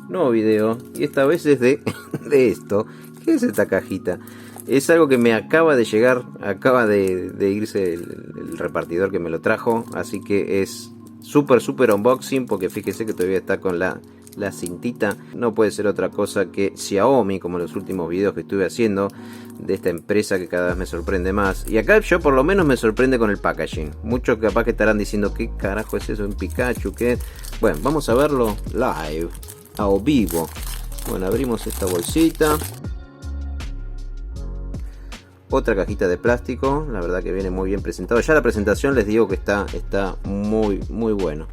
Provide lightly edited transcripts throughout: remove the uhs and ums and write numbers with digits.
nuevo video. Y esta vez es de esto. ¿Qué es esta cajita? Es algo que me acaba de llegar. Acaba de irse el repartidor que me lo trajo. Así que es súper unboxing. Porque fíjese que todavía está con la cintita. No puede ser otra cosa que Xiaomi, como los últimos videos que estuve haciendo de esta empresa que cada vez me sorprende más. Y acá yo por lo menos me sorprende con el packaging. Muchos capaz que estarán diciendo ¿qué carajo es eso? ¿Un Pikachu? ¿Qué? Bueno, vamos a verlo live, a vivo. Bueno, abrimos esta bolsita. Otra cajita de plástico. La verdad que viene muy bien presentado. Ya la presentación les digo que está muy bueno.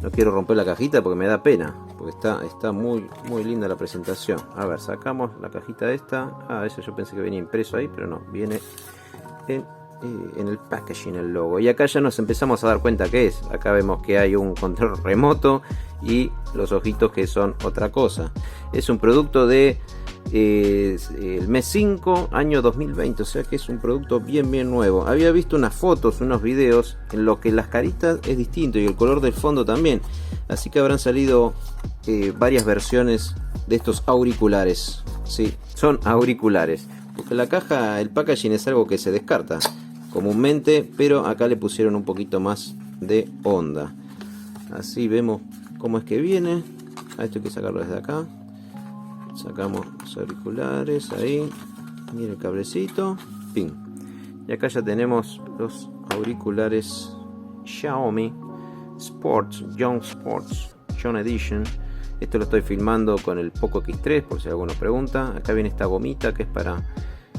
No quiero romper la cajita porque me da pena. Porque está muy linda la presentación. A ver, sacamos la cajita esta. Ah, eso yo pensé que venía impreso ahí, pero no. Viene en el packaging el logo. Y acá ya nos empezamos a dar cuenta que es. Acá vemos que hay un control remoto y los ojitos que son otra cosa. Es un producto de el mes 5 año 2020, o sea que es un producto bien nuevo. Había visto unas fotos, unos videos en los que las caritas es distinto y el color del fondo también, así que habrán salido varias versiones de estos auriculares. Sí, son auriculares, porque la caja, el packaging es algo que se descarta comúnmente, pero acá le pusieron un poquito más de onda. Así vemos cómo es que viene. Esto hay que sacarlo desde acá. Sacamos los auriculares, ahí, mira el cablecito, pin. Y acá ya tenemos los auriculares Xiaomi Sports, Young Sports, Young Edition. Esto lo estoy filmando con el Poco X3, por si alguno pregunta. Acá viene esta gomita que es para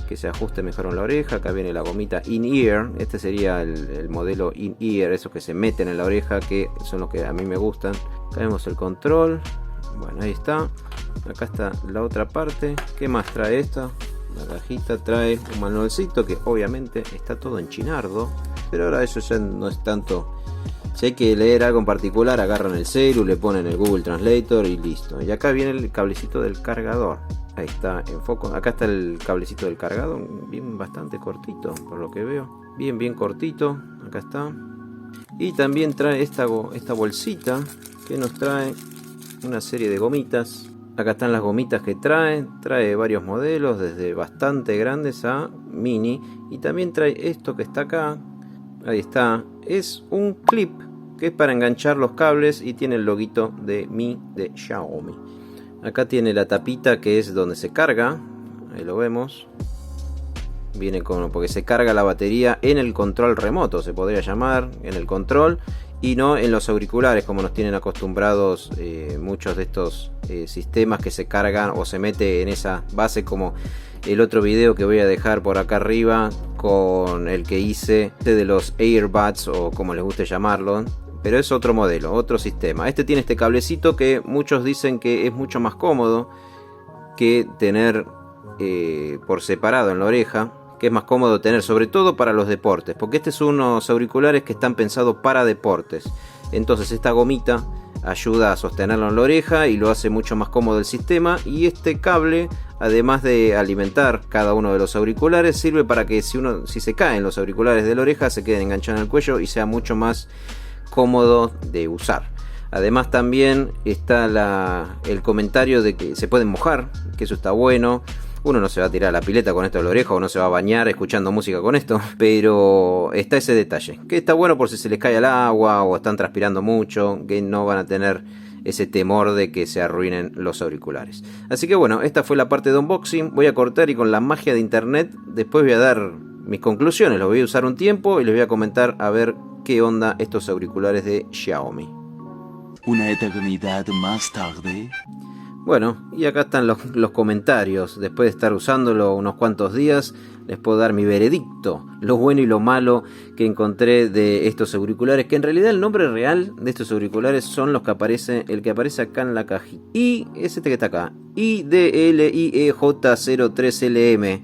que se ajuste mejor en la oreja. Acá viene la gomita in-ear. Este sería el modelo in-ear, esos que se meten en la oreja, que son los que a mí me gustan. Acá vemos el control. Bueno, ahí está. Acá está la otra parte. ¿Qué más trae esta? La cajita trae un manualcito que obviamente está todo en chinardo. Pero ahora eso ya no es tanto. Si hay que leer algo en particular, agarran el celu, le ponen el Google Translator y listo. Y acá viene el cablecito del cargador. Ahí está en foco. Acá está el cablecito del cargador. Bien, bastante cortito por lo que veo. Bien cortito. Acá está. Y también trae esta bolsita que nos trae una serie de gomitas. Acá están las gomitas que trae varios modelos, desde bastante grandes a mini, y también trae esto que está acá. Ahí está, es un clip que es para enganchar los cables y tiene el loguito de Xiaomi. Acá tiene la tapita que es donde se carga, ahí lo vemos. Viene porque se carga la batería en el control remoto, se podría llamar, en el control, y no en los auriculares como nos tienen acostumbrados muchos de estos sistemas que se cargan o se mete en esa base, como el otro video que voy a dejar por acá arriba con el que hice de los earbuds o como les guste llamarlo, pero es otro modelo, otro sistema. Este tiene este cablecito que muchos dicen que es mucho más cómodo que tener por separado en la oreja, que es más cómodo tener, sobre todo para los deportes, porque este es unos auriculares que están pensados para deportes. Entonces esta gomita ayuda a sostenerlo en la oreja y lo hace mucho más cómodo el sistema. Y este cable, además de alimentar cada uno de los auriculares, sirve para que si se caen los auriculares de la oreja, se queden enganchados en el cuello y sea mucho más cómodo de usar. Además también está el comentario de que se pueden mojar, que eso está bueno. Uno no se va a tirar a la pileta con esto de la oreja, o no se va a bañar escuchando música con esto, pero está ese detalle, que está bueno por si se les cae al agua o están transpirando mucho, que no van a tener ese temor de que se arruinen los auriculares. Así que bueno, esta fue la parte de unboxing. Voy a cortar y con la magia de internet después voy a dar mis conclusiones. Los voy a usar un tiempo y les voy a comentar a ver qué onda estos auriculares de Xiaomi. Una eternidad más tarde. Bueno, y acá están los comentarios. Después de estar usándolo unos cuantos días, les puedo dar mi veredicto, lo bueno y lo malo que encontré de estos auriculares, que en realidad el nombre real de estos auriculares son el que aparece acá en la cajita. Y es este que está acá, IDLIEJ03LM.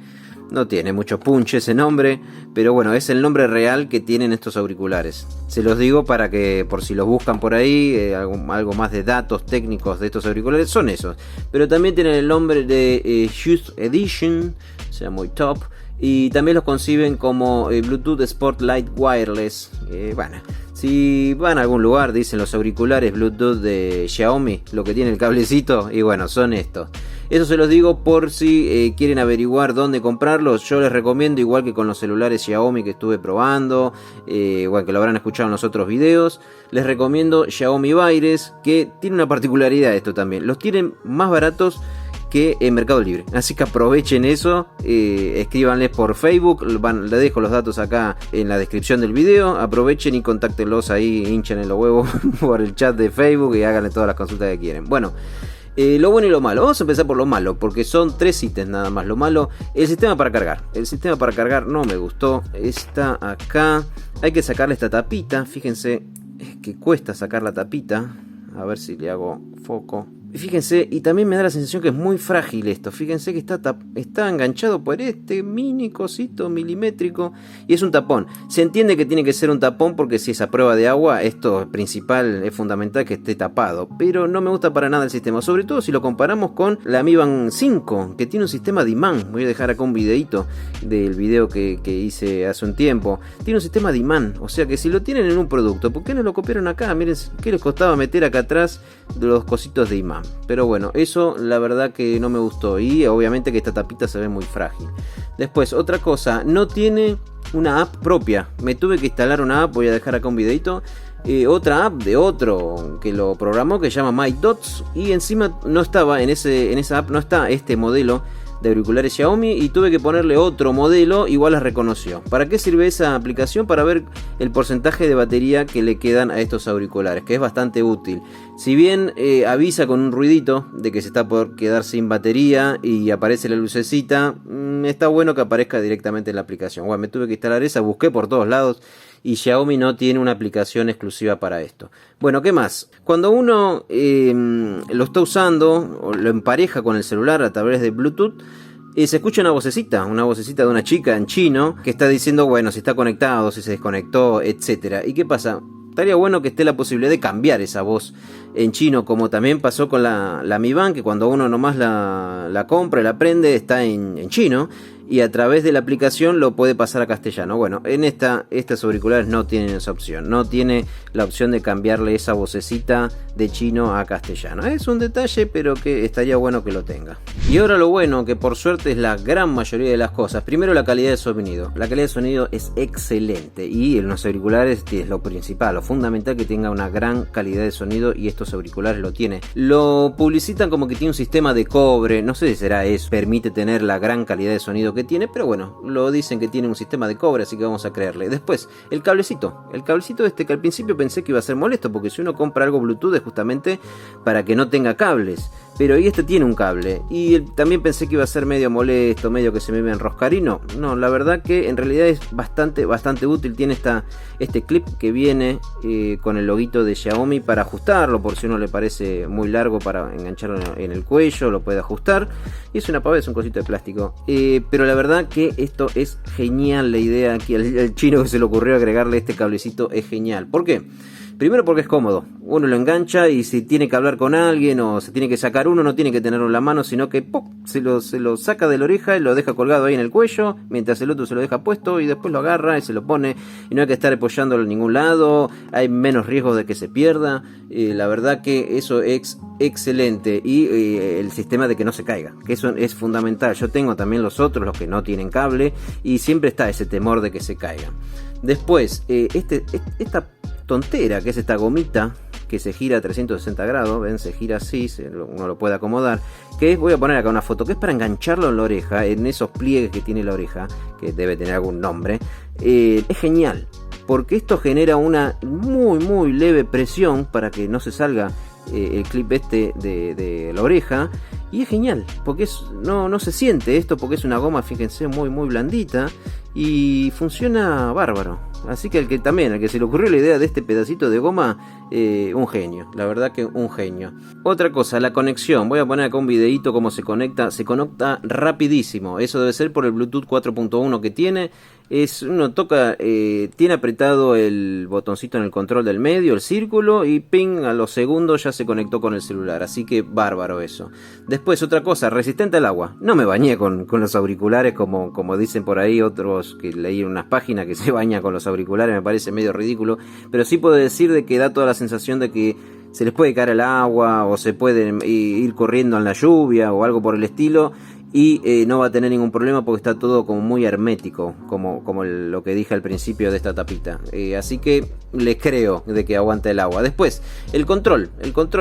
No tiene mucho punch ese nombre, pero bueno, es el nombre real que tienen estos auriculares. Se los digo para que, por si los buscan por ahí, algo más de datos técnicos de estos auriculares, son esos. Pero también tienen el nombre de Youth Edition, o sea, muy top. Y también los conciben como Bluetooth Spotlight Wireless. Bueno, si van a algún lugar, dicen los auriculares Bluetooth de Xiaomi, lo que tiene el cablecito, y bueno, son estos. Eso se los digo por si quieren averiguar dónde comprarlos. Yo les recomiendo, igual que con los celulares Xiaomi que estuve probando, igual que lo habrán escuchado en los otros videos, les recomiendo Xiaomi Baires, que tiene una particularidad esto también. Los tienen más baratos que en Mercado Libre, así que aprovechen eso. Escríbanles por Facebook, les dejo los datos acá en la descripción del video. Aprovechen y contáctenlos ahí, hinchen en los huevos por el chat de Facebook y háganle todas las consultas que quieren. Bueno, lo bueno y lo malo. Vamos a empezar por lo malo, porque son 3 ítems nada más. Lo malo, el sistema para cargar. El sistema para cargar no me gustó. Está acá. Hay que sacarle esta tapita. Fíjense que cuesta sacar la tapita. A ver si le hago foco. Fíjense, y también me da la sensación que es muy frágil esto. Fíjense que está enganchado por este mini cosito milimétrico y es un tapón. Se entiende que tiene que ser un tapón porque si es a prueba de agua, esto es principal, es fundamental que esté tapado. Pero no me gusta para nada el sistema, sobre todo si lo comparamos con la Mi Band 5, que tiene un sistema de imán. Voy a dejar acá un videito del video que hice hace un tiempo. Tiene un sistema de imán, o sea que si lo tienen en un producto, ¿por qué no lo copiaron acá? Miren, ¿qué les costaba meter acá atrás de los cositos de imán? Pero bueno, eso la verdad que no me gustó. Y obviamente que esta tapita se ve muy frágil. Después, otra cosa, no tiene una app propia. Me tuve que instalar una app, voy a dejar acá un videito. Otra app de otro que lo programó, que se llama MyDots. Y encima no estaba en esa app, no está este modelo de auriculares Xiaomi, y tuve que ponerle otro modelo, igual las reconoció. ¿Para qué sirve esa aplicación? Para ver el porcentaje de batería que le quedan a estos auriculares, que es bastante útil. Si bien avisa con un ruidito de que se está por quedar sin batería y aparece la lucecita, está bueno que aparezca directamente en la aplicación. Bueno, me tuve que instalar esa, busqué por todos lados y Xiaomi no tiene una aplicación exclusiva para esto. Bueno, ¿qué más? Cuando uno lo está usando o lo empareja con el celular a través de Bluetooth, se escucha una vocecita de una chica en chino que está diciendo, bueno, si está conectado, si se desconectó, etcétera. ¿Y qué pasa? Estaría bueno que esté la posibilidad de cambiar esa voz en chino, como también pasó con la Mi Band, que cuando uno nomás la compra y la prende está en chino, y a través de la aplicación lo puede pasar a castellano. Bueno, en estas auriculares no tienen esa opción, no tiene la opción de cambiarle esa vocecita de chino a castellano. Es un detalle, pero que estaría bueno que lo tenga. Y ahora lo bueno, que por suerte es la gran mayoría de las cosas. Primero, la calidad de sonido. La calidad de sonido es excelente y en los auriculares es lo principal, lo fundamental, que tenga una gran calidad de sonido, y estos auriculares lo tiene. Lo publicitan como que tiene un sistema de cobre, no sé si será eso, permite tener la gran calidad de sonido que tiene, pero bueno, lo dicen que tiene un sistema de cobre, así que vamos a creerle. Después, el cablecito que al principio pensé que iba a ser molesto, porque si uno compra algo Bluetooth es justamente para que no tenga cables, pero ahí tiene un cable, y también pensé que iba a ser medio molesto, medio que se me iba a enroscar, y no, la verdad que en realidad es bastante útil. Tiene este clip que viene con el loguito de Xiaomi para ajustarlo, por si uno le parece muy largo para engancharlo en el cuello, lo puede ajustar, y es una pavada, es un cosito de plástico, pero la verdad que esto es genial. La idea que al chino que se le ocurrió agregarle este cablecito es genial. ¿Por qué? Primero porque es cómodo, uno lo engancha y si tiene que hablar con alguien o se tiene que sacar uno, no tiene que tenerlo en la mano, sino que ¡pum!, se lo saca de la oreja y lo deja colgado ahí en el cuello, mientras el otro se lo deja puesto y después lo agarra y se lo pone, y no hay que estar apoyándolo en ningún lado, hay menos riesgo de que se pierda. La verdad que eso es excelente, y el sistema de que no se caiga, que eso es fundamental. Yo tengo también los otros que no tienen cable, y siempre está ese temor de que se caigan. Después, esta tontera que es esta gomita que se gira a 360 grados, ven, se gira así, uno lo puede acomodar, que es, voy a poner acá una foto, que es para engancharlo en la oreja, en esos pliegues que tiene la oreja, que debe tener algún nombre. Es genial, porque esto genera una muy leve presión para que no se salga el clip de la oreja, y es genial, porque no se siente esto, porque es una goma, fíjense, muy blandita, y funciona bárbaro. Así que al que se le ocurrió la idea de este pedacito de goma, un genio, la verdad que un genio. Otra cosa, la conexión. Voy a poner acá un videito cómo se conecta. Se conecta rapidísimo. Eso debe ser por el Bluetooth 4.1 que tiene. Uno toca, tiene apretado el botoncito en el control del medio, el círculo, y ping, a los segundos ya se conectó con el celular, así que bárbaro eso. Después otra cosa, resistente al agua. No me bañé con los auriculares como dicen por ahí otros que leí en unas páginas que se bañan con los auriculares, me parece medio ridículo, pero sí puedo decir de que da toda la sensación de que se les puede caer el agua o se pueden ir corriendo en la lluvia o algo por el estilo. Y no va a tener ningún problema porque está todo como muy hermético, como lo que dije al principio de esta tapita. Así que les creo de que aguanta el agua. Después, el control,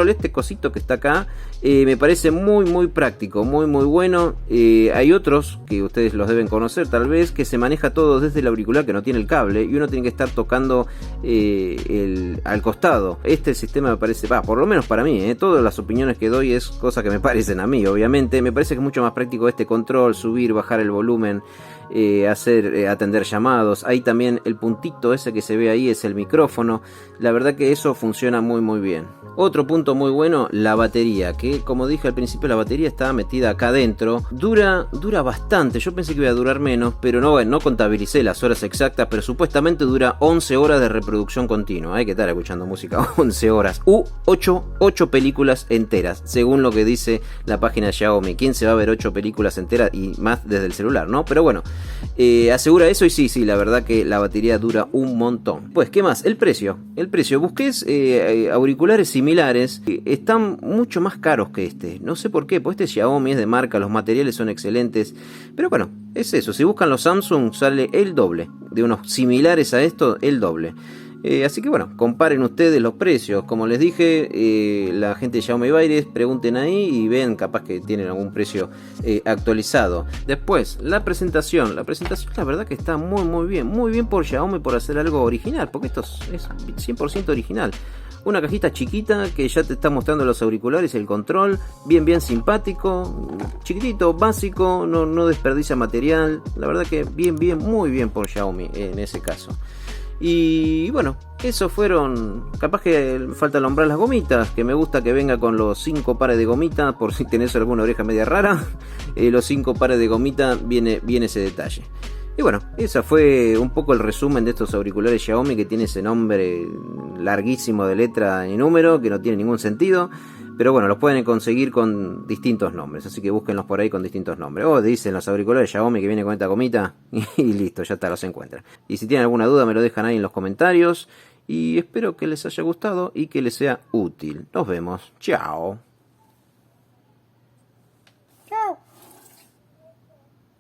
este cosito que está acá, me parece muy práctico, muy bueno. Hay otros que ustedes los deben conocer tal vez, que se maneja todo desde el auricular, que no tiene el cable, y uno tiene que estar tocando al costado. Este sistema me parece, por lo menos para mí, todas las opiniones que doy es cosas que me parecen a mí, obviamente. Me parece que es mucho más práctico este control, subir, bajar el volumen, atender llamados. Ahí también el puntito ese que se ve ahí es el micrófono. La verdad que eso funciona muy bien. Otro punto muy bueno, la batería, que como dije al principio, la batería está metida acá adentro. Dura bastante. Yo pensé que iba a durar menos, pero no contabilicé las horas exactas, pero supuestamente dura 11 horas de reproducción continua. Hay que estar escuchando música 11 horas u 8 películas enteras, según lo que dice la página de Xiaomi. ¿Quién se va a ver 8 películas enteras y más desde el celular, no? Pero bueno, asegura eso, y sí, la verdad que la batería dura un montón. Pues, ¿qué más? El precio. Busqué auriculares similares, están mucho más caros que este. No sé por qué, pues este Xiaomi es de marca, los materiales son excelentes. Pero bueno, es eso. Si buscan los Samsung sale el doble. De unos similares a esto, el doble. Así que bueno, comparen ustedes los precios. Como les dije, la gente de Xiaomi Baires, pregunten ahí y vean, capaz que tienen algún precio actualizado. Después, la presentación la verdad que está muy bien por Xiaomi, por hacer algo original, porque esto es 100% original. Una cajita chiquita que ya te está mostrando los auriculares y el control, bien simpático, chiquitito, básico, no desperdicia material. La verdad que muy bien por Xiaomi en ese caso. Y bueno, esos fueron. Capaz que falta nombrar las gomitas, que me gusta que venga con los 5 pares de gomitas, por si tenés alguna oreja media rara. Los 5 pares de gomitas viene ese detalle. Y bueno, ese fue un poco el resumen de estos auriculares Xiaomi, que tiene ese nombre larguísimo de letra y número que no tiene ningún sentido. Pero bueno, los pueden conseguir con distintos nombres, así que búsquenlos por ahí con distintos nombres. O dicen los auriculares Xiaomi que viene con esta gomita y listo, ya está, los encuentran. Y si tienen alguna duda me lo dejan ahí en los comentarios. Y espero que les haya gustado y que les sea útil. Nos vemos. Chao.